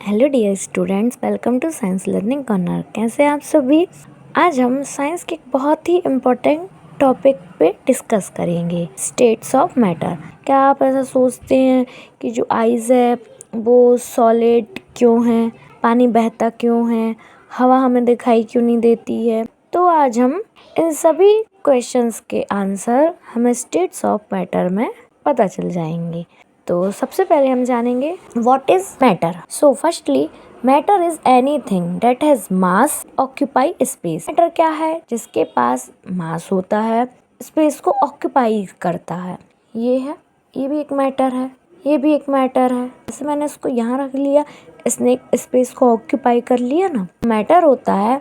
Hello dear students, welcome to science learning corner. कैसे हैं आप सभी। आज हम साइंस के एक बहुत ही इम्पोर्टेंट टॉपिक पे डिस्कस करेंगे, स्टेट्स ऑफ मैटर। क्या आप ऐसा सोचते हैं कि जो आइज़ है वो सॉलिड क्यों है, पानी बहता क्यों है, हवा हमें दिखाई क्यों नहीं देती है? तो आज हम इन सभी क्वेश्चंस के आंसर हमें स्टेट्स ऑफ मैटर में पता चल जाएंगे। तो सबसे पहले हम जानेंगे what is matter. So firstly, matter is anything that has mass occupy space. Matter क्या है? जिसके पास मास होता है, स्पेस को ऑक्यूपाई करता है। ये भी एक मैटर है, ये भी एक मैटर है। जैसे मैंने इसको यहाँ रख लिया, इसने स्पेस को ऑक्यूपाई कर लिया ना। मैटर होता है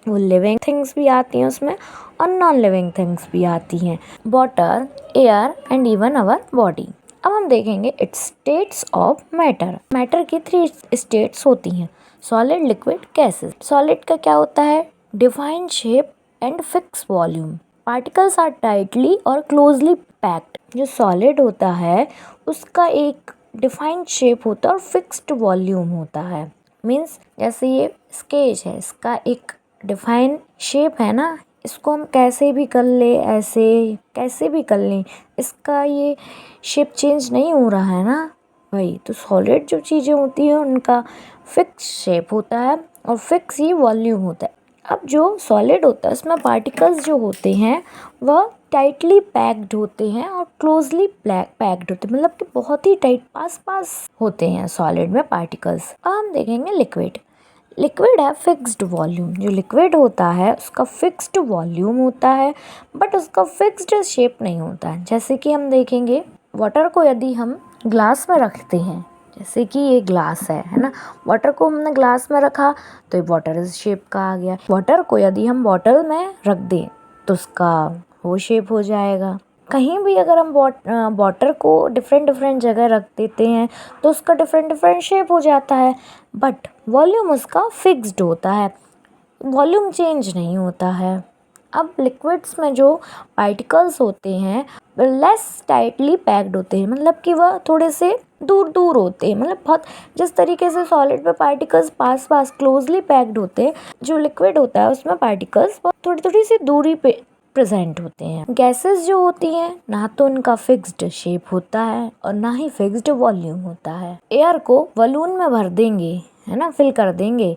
वो लिविंग थिंग्स भी आती हैं उसमें और नॉन लिविंग थिंग्स भी आती हैं, water, air and even our body. अब हम देखेंगे it's states of matter. Matter की 3 स्टेट्स होती हैं, सॉलिड, लिक्विड, गैसेस। सॉलिड का क्या होता है? Defined shape and fix volume. Particles are tightly और क्लोजली पैक्ड। जो सॉलिड होता है उसका एक डिफाइंड शेप होता है और फिक्स्ड वॉल्यूम होता है। मीन्स जैसे ये स्केच है, इसका एक डिफाइंड शेप है ना, इसको हम कैसे भी कर ले, ऐसे कैसे भी कर लें, इसका ये शेप चेंज नहीं हो रहा है ना भाई। तो सॉलिड जो चीज़ें होती हैं उनका फिक्स शेप होता है और फिक्स ही वॉल्यूम होता है। अब जो सॉलिड होता है उसमें पार्टिकल्स जो होते हैं वह टाइटली पैक्ड होते हैं और क्लोजली पैक्ड होते हैं, मतलब कि बहुत ही टाइट पास पास होते हैं सॉलिड में पार्टिकल्स। अब हम देखेंगे लिक्विड। लिक्विड है फिक्स्ड वॉल्यूम। जो लिक्विड होता है उसका फिक्स्ड वॉल्यूम होता है बट उसका फिक्स्ड शेप नहीं होता है। जैसे कि हम देखेंगे वाटर को यदि हम ग्लास में रखते हैं, जैसे कि ये ग्लास है ना, वाटर को हमने ग्लास में रखा तो ये वाटर इस शेप का आ गया। वाटर को यदि हम बॉटल में रख दें तो उसका वो शेप हो जाएगा। कहीं भी अगर हम वाटर को डिफरेंट जगह रख देते हैं तो उसका डिफरेंट शेप हो जाता है, बट वॉल्यूम उसका फिक्स्ड होता है, वॉल्यूम चेंज नहीं होता है। अब लिक्विड्स में जो पार्टिकल्स होते हैं लेस टाइटली पैक्ड होते हैं, मतलब कि वह थोड़े से दूर दूर होते हैं, मतलब बहुत जिस तरीके से सॉलिड में पार्टिकल्स पास पास क्लोजली पैक्ड होते हैं, जो लिक्विड होता है उसमें पार्टिकल्स थोड़ी थोड़ी सी दूरी पे प्रेजेंट होते हैं। गैसेस जो होती हैं ना तो उनका फिक्स्ड शेप होता है और ना ही फिक्स्ड वॉल्यूम होता है। एयर को बलून में भर देंगे, है ना, फिल कर देंगे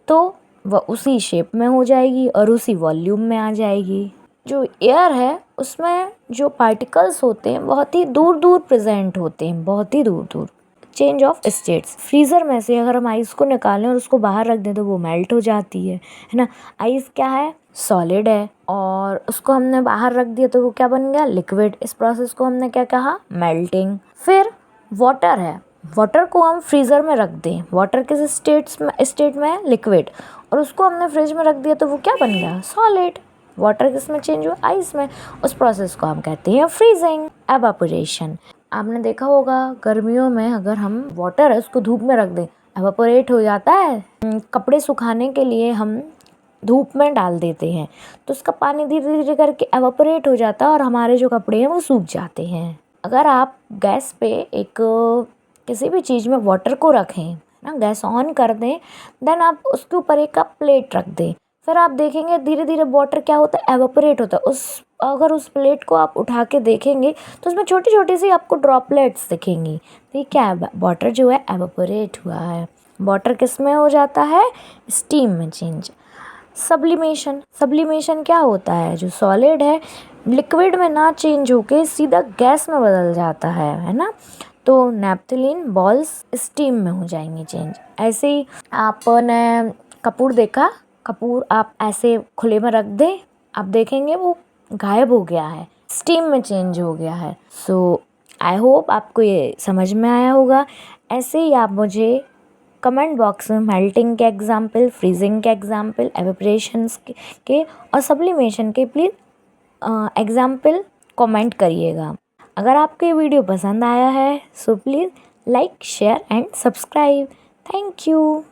तो वह उसी शेप में हो जाएगी और उसी वॉल्यूम में आ जाएगी। जो एयर है उसमें जो पार्टिकल्स होते हैं बहुत ही दूर दूर प्रेजेंट होते हैं, बहुत ही दूर दूर। Change of states. फ्रीज़र में से अगर हम आइस को निकालें और उसको बाहर रख दें तो वो मेल्ट हो जाती है ना। आइस क्या है? सॉलिड है और उसको हमने बाहर रख दिया तो वो क्या बन गया? लिक्विड। इस प्रोसेस को हमने क्या कहा? मेल्टिंग। फिर वाटर है, वाटर को हम फ्रीज़र में रख दें, वाटर किस स्टेट में है? लिक्विड, और उसको हमने फ्रिज में रख दिया तो वो क्या बन गया? सॉलिड। वाटर किस में चेंज हुआ? आइस में। उस प्रोसेस को हम कहते हैं फ्रीजिंग। एवापोरेशन। आपने देखा होगा गर्मियों में अगर हम वाटर है उसको धूप में रख दें, एवापोरेट हो जाता है। कपड़े सुखाने के लिए हम धूप में डाल देते हैं तो उसका पानी धीरे धीरे करके एवापोरेट हो जाता है और हमारे जो कपड़े हैं वो सूख जाते हैं। अगर आप गैस पे एक किसी भी चीज़ में वाटर को रखें ना, गैस ऑन कर दें, देन आप उसके ऊपर एक प्लेट रख दें, फिर आप देखेंगे धीरे धीरे वाटर क्या होता है? एवापोरेट होता है। अगर उस प्लेट को आप उठा के देखेंगे तो उसमें छोटी छोटी सी आपको ड्रॉपलेट्स दिखेंगी। तो ये क्या है? वाटर जो है एवापोरेट हुआ है। वाटर किस में हो जाता है? स्टीम में चेंज। सब्लिमेशन। सब्लिमेशन क्या होता है? जो सॉलिड है लिक्विड में ना चेंज होके सीधा गैस में बदल जाता है ना। तो नेपथलीन बॉल्स स्टीम में हो जाएंगी चेंज। ऐसे ही आपने कपूर देखा, कपूर आप ऐसे खुले में रख दें, आप देखेंगे वो गायब हो गया है, स्टीम में चेंज हो गया है। सो आई होप आपको ये समझ में आया होगा। ऐसे ही आप मुझे कमेंट बॉक्स में मेल्टिंग के एग्जाम्पल, फ्रीजिंग के एग्जाम्पल, एवेपोरेशंस के और सब्लिमेशन के प्लीज़ एग्जाम्पल कमेंट करिएगा। अगर आपको ये वीडियो पसंद आया है so please like, share and subscribe. Thank you.